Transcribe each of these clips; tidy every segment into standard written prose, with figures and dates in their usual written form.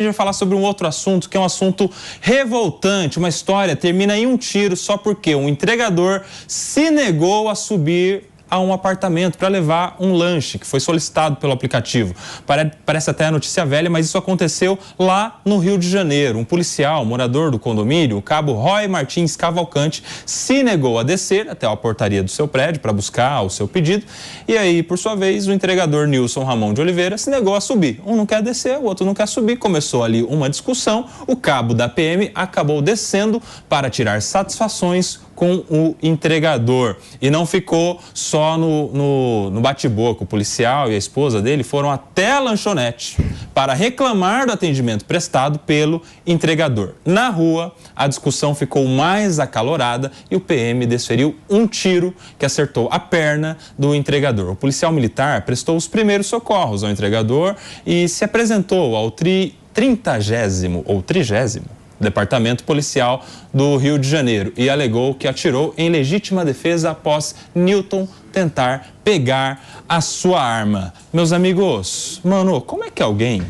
A gente vai falar sobre um outro assunto, que é um assunto revoltante. Uma história termina em um tiro só porque um entregador se negou a subir a um apartamento para levar um lanche que foi solicitado pelo aplicativo. Parece até a notícia velha, mas isso aconteceu lá no Rio de Janeiro. Um policial, morador do condomínio, o cabo Roy Martins Cavalcante, se negou a descer até a portaria do seu prédio para buscar o seu pedido. E aí, por sua vez, o entregador Nilson Ramon de Oliveira se negou a subir. Um não quer descer, o outro não quer subir. Começou ali uma discussão. O cabo da PM acabou descendo para tirar satisfações com o entregador. E não ficou só no bate-boca. O policial e a esposa dele foram até a lanchonete para reclamar do atendimento prestado pelo entregador. Na rua, a discussão ficou mais acalorada e o PM desferiu um tiro que acertou a perna do entregador. O policial militar prestou os primeiros socorros ao entregador e se apresentou ao 30º ou 30º Departamento Policial do Rio de Janeiro e alegou que atirou em legítima defesa após Nilton tentar pegar a sua arma. Meus amigos, mano, como é que alguém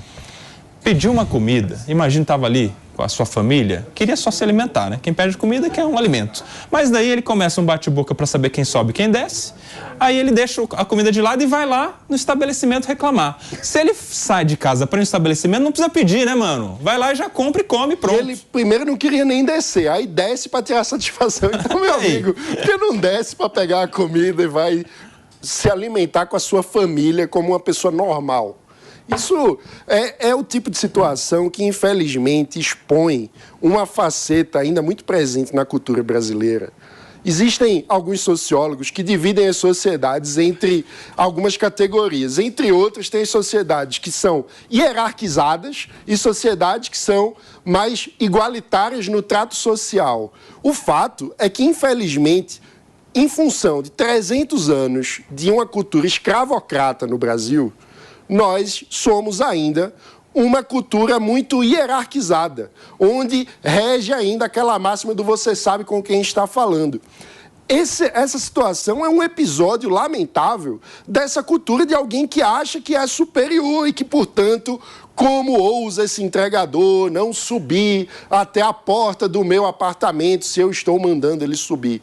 pediu uma comida, imagina estava ali com a sua família, queria só se alimentar, né? Quem pede comida quer um alimento. Mas daí ele começa um bate-boca para saber quem sobe e quem desce. Aí ele deixa a comida de lado e vai lá no estabelecimento reclamar. Se ele sai de casa para um estabelecimento, não precisa pedir, né, mano? Vai lá e já compra e come, pronto. Ele primeiro não queria nem descer, aí desce para tirar satisfação. Então, meu amigo, por que não desce para pegar a comida e vai se alimentar com a sua família como uma pessoa normal? Isso é o tipo de situação que, infelizmente, expõe uma faceta ainda muito presente na cultura brasileira. Existem alguns sociólogos que dividem as sociedades entre algumas categorias. Entre outras, tem sociedades que são hierarquizadas e sociedades que são mais igualitárias no trato social. O fato é que, infelizmente, em função de 300 anos de uma cultura escravocrata no Brasil, nós somos ainda uma cultura muito hierarquizada, onde rege ainda aquela máxima do você sabe com quem está falando. Essa situação é um episódio lamentável dessa cultura de alguém que acha que é superior e que, portanto, como ousa esse entregador não subir até a porta do meu apartamento se eu estou mandando ele subir?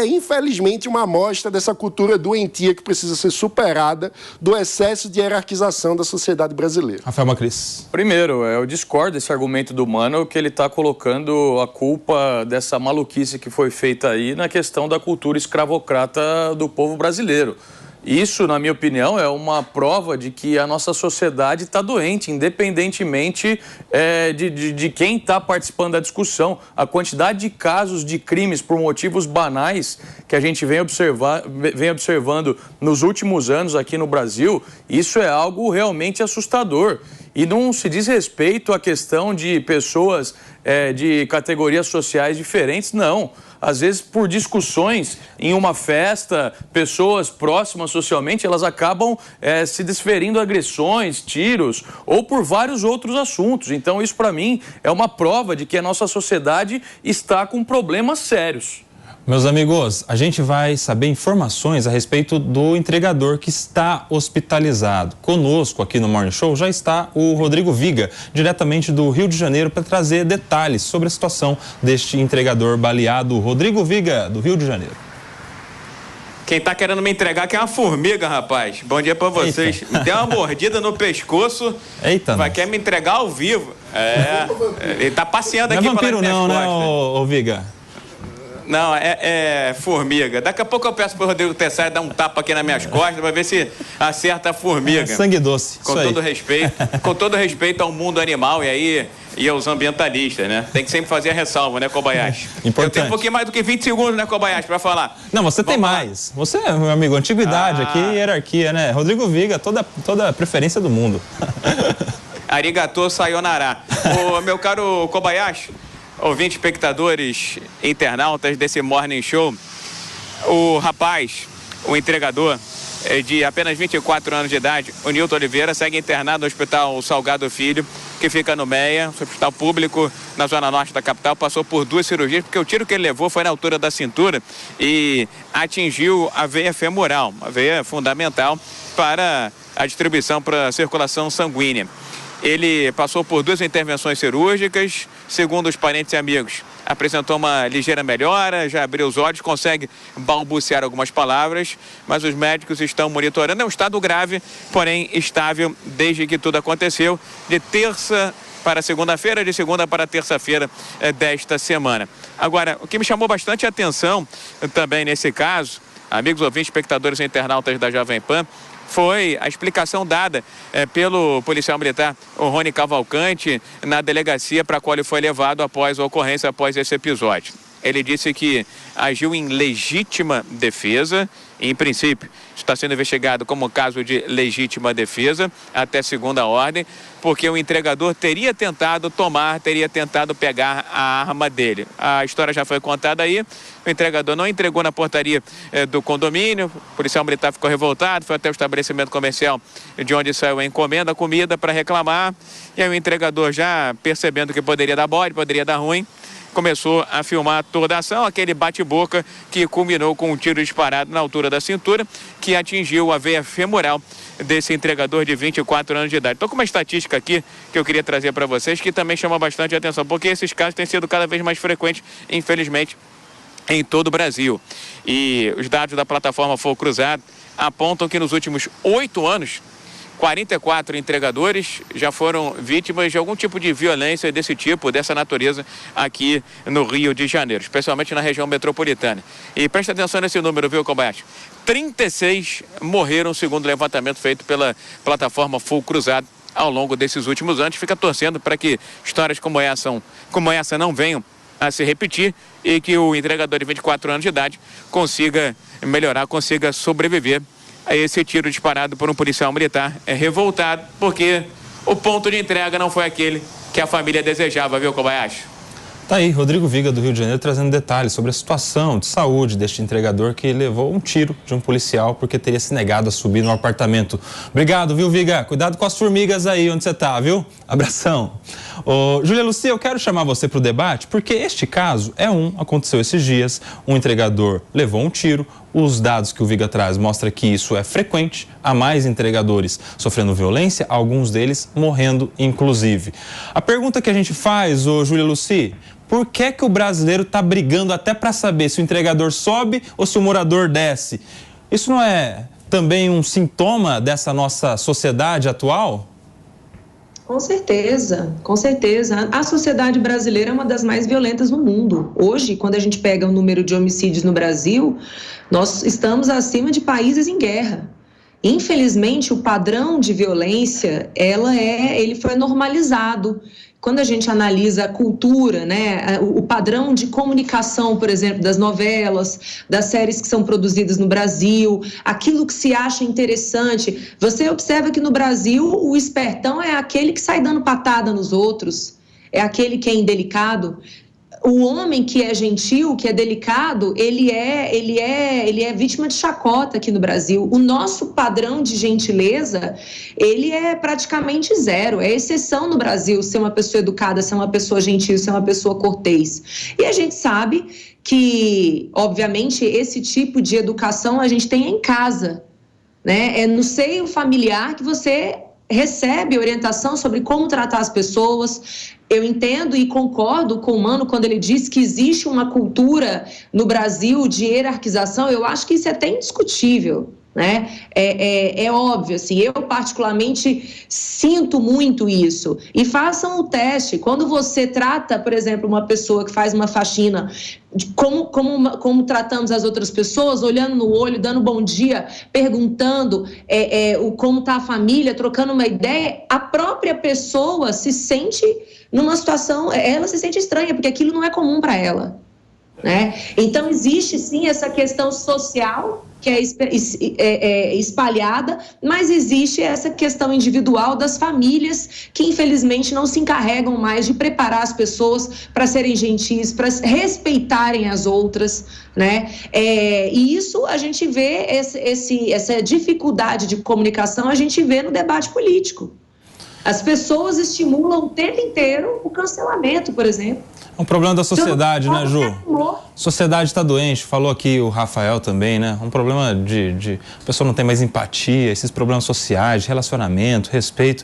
Infelizmente, uma amostra dessa cultura doentia que precisa ser superada do excesso de hierarquização da sociedade brasileira. Rafael Macris. Primeiro, eu discordo desse argumento do Mano, que ele está colocando a culpa dessa maluquice que foi feita aí na questão da cultura escravocrata do povo brasileiro. Isso, na minha opinião, é uma prova de que a nossa sociedade está doente, independentemente de quem está participando da discussão. A quantidade de casos de crimes por motivos banais que a gente vem observando nos últimos anos aqui no Brasil, isso é algo realmente assustador. E não se diz respeito à questão de pessoas de categorias sociais diferentes, não. Às vezes, por discussões em uma festa, pessoas próximas socialmente, elas acabam se desferindo agressões, tiros, ou por vários outros assuntos. Então, isso, para mim, é uma prova de que a nossa sociedade está com problemas sérios. Meus amigos, a gente vai saber informações a respeito do entregador que está hospitalizado. Conosco aqui no Morning Show já está o Rodrigo Viga, diretamente do Rio de Janeiro, para trazer detalhes sobre a situação deste entregador baleado. Rodrigo Viga, do Rio de Janeiro. Quem tá querendo me entregar aqui é uma formiga, rapaz. Bom dia pra vocês. Me deu uma mordida no pescoço. Eita, quer me entregar ao vivo. Ele tá passeando aqui. Não é vampiro não, né, ô Viga? Não, é formiga. Daqui a pouco eu peço pro Rodrigo Tessari dar um tapa aqui nas minhas costas pra ver se acerta a formiga. Sangue doce. Com todo respeito. Com todo respeito ao mundo animal e aos ambientalistas, né? Tem que sempre fazer a ressalva, né, Kobayashi? Importante. Eu tenho um pouquinho mais do que 20 segundos, né, Kobayashi, pra falar. Não, você tem mais. Você, meu amigo, antiguidade aqui, hierarquia, né? Rodrigo Viga, toda a preferência do mundo. Arigatô sayonara. Ô, meu caro Kobayashi, ouvintes, espectadores, internautas desse Morning Show, o rapaz, o entregador, de apenas 24 anos de idade, o Nilton Oliveira, segue internado no Hospital Salgado Filho, que fica no Meia, hospital público na zona norte da capital. Passou por 2 cirurgias, porque o tiro que ele levou foi na altura da cintura e atingiu a veia femoral, uma veia fundamental para a distribuição para a circulação sanguínea. Ele passou por 2 intervenções cirúrgicas, segundo os parentes e amigos. Apresentou uma ligeira melhora, já abriu os olhos, consegue balbuciar algumas palavras, mas os médicos estão monitorando. É um estado grave, porém estável desde que tudo aconteceu, de terça para segunda-feira, de segunda para terça-feira desta semana. Agora, o que me chamou bastante atenção também nesse caso, amigos ouvintes, espectadores e internautas da Jovem Pan, foi a explicação dada pelo policial militar, o Rony Cavalcante, na delegacia para a qual ele foi levado após a ocorrência, após esse episódio. Ele disse que agiu em legítima defesa, em princípio está sendo investigado como caso de legítima defesa, até segunda ordem, porque o entregador teria tentado pegar a arma dele. A história já foi contada aí, o entregador não entregou na portaria do condomínio, o policial militar ficou revoltado, foi até o estabelecimento comercial de onde saiu a encomenda, a comida, para reclamar, e aí o entregador, já percebendo que poderia dar bode, poderia dar ruim, começou a filmar toda a ação, aquele bate-boca que culminou com um tiro disparado na altura da cintura, que atingiu a veia femoral desse entregador de 24 anos de idade. Estou com uma estatística aqui que eu queria trazer para vocês, que também chama bastante atenção, porque esses casos têm sido cada vez mais frequentes, infelizmente, em todo o Brasil. E os dados da plataforma Fogo Cruzado apontam que nos últimos 8 anos, 44 entregadores já foram vítimas de algum tipo de violência desse tipo, dessa natureza, aqui no Rio de Janeiro, especialmente na região metropolitana. E presta atenção nesse número, viu, Kobayashi? 36 morreram, segundo o levantamento feito pela plataforma Fogo Cruzado ao longo desses últimos anos. Fica torcendo para que histórias como essa não venham a se repetir e que o entregador de 24 anos de idade consiga melhorar, consiga sobreviver a esse tiro disparado por um policial militar revoltado, porque o ponto de entrega não foi aquele que a família desejava, viu, Kobayashi? Tá aí, Rodrigo Viga, do Rio de Janeiro, trazendo detalhes sobre a situação de saúde deste entregador que levou um tiro de um policial porque teria se negado a subir no apartamento. Obrigado, viu, Viga? Cuidado com as formigas aí onde você tá, viu? Abração. Ô, Júlia Lucia, eu quero chamar você para o debate porque este caso aconteceu esses dias, um entregador levou um tiro. Os dados que o Viga traz mostram que isso é frequente, há mais entregadores sofrendo violência, alguns deles morrendo, inclusive. A pergunta que a gente faz, ô Júlia Lucia, por que o brasileiro está brigando até para saber se o entregador sobe ou se o morador desce? Isso não é também um sintoma dessa nossa sociedade atual? Com certeza, com certeza. A sociedade brasileira é uma das mais violentas no mundo. Hoje, quando a gente pega o número de homicídios no Brasil, nós estamos acima de países em guerra. Infelizmente, o padrão de violência, ele foi normalizado. Quando a gente analisa a cultura, né, o padrão de comunicação, por exemplo, das novelas, das séries que são produzidas no Brasil, aquilo que se acha interessante, você observa que no Brasil o espertão é aquele que sai dando patada nos outros, é aquele que é indelicado. O homem que é gentil, que é delicado, ele é vítima de chacota aqui no Brasil. O nosso padrão de gentileza, ele é praticamente zero. É exceção no Brasil ser uma pessoa educada, ser uma pessoa gentil, ser uma pessoa cortês. E a gente sabe que, obviamente, esse tipo de educação a gente tem em casa, né? É no seio familiar que você recebe orientação sobre como tratar as pessoas. Eu entendo e concordo com o Mano quando ele diz que existe uma cultura no Brasil de hierarquização. Eu acho que isso é até indiscutível, né? É óbvio, assim, eu particularmente sinto muito isso. E façam o teste. Quando você trata, por exemplo, uma pessoa que faz uma faxina, como tratamos as outras pessoas, olhando no olho, dando bom dia, perguntando como está a família, trocando uma ideia, a própria pessoa se sente numa situação, ela se sente estranha, porque aquilo não é comum para ela, né? Então, existe sim essa questão social que é espalhada, mas existe essa questão individual das famílias que, infelizmente, não se encarregam mais de preparar as pessoas para serem gentis, para respeitarem as outras, né? E isso a gente vê, essa dificuldade de comunicação, a gente vê no debate político. As pessoas estimulam o tempo inteiro o cancelamento, por exemplo. É um problema da sociedade, né, Ju? A sociedade está doente, falou aqui o Rafael também, né? Um problema a pessoa não tem mais empatia, esses problemas sociais, de relacionamento, respeito.